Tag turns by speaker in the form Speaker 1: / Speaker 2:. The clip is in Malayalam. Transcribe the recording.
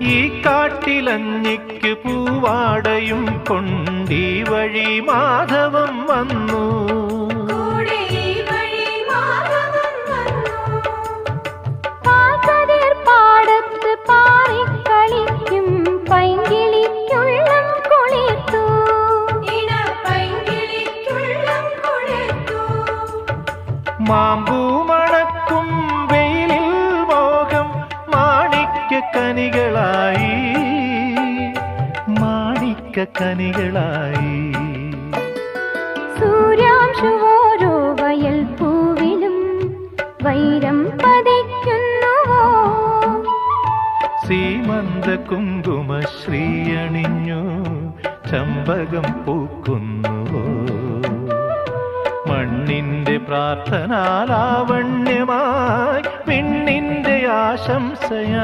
Speaker 1: ഈ കാട്ടിലഞ്ഞിക്ക് പൂവാടയും കൊണ്ടീ വഴി മാധവം വന്നു.
Speaker 2: പാടത്ത് പാറിക്കളിക്കും പൈങ്കിളിക്കുള്ളം കൊളിർത്തു.
Speaker 1: മാമ്പൂ മണക്കും വെയിലിൽ മോഹം മാണിക്യക്കനികളായി, മാണിക്യക്കനികളായി.
Speaker 2: സൂര്യാംശുവോരോ വയൽ പൂവിലും വൈരം പതിക്കുന്നുവോ.
Speaker 1: സീമന്ത കുങ്കുമശ്രീ അണിഞ്ഞു ചമ്പകം പൂക്കുന്നുവോ. മണ്ണിന്റെ പ്രാർത്ഥനാലാവണ്യമായി, വിണ്ണിന്റെ ആശംസയായി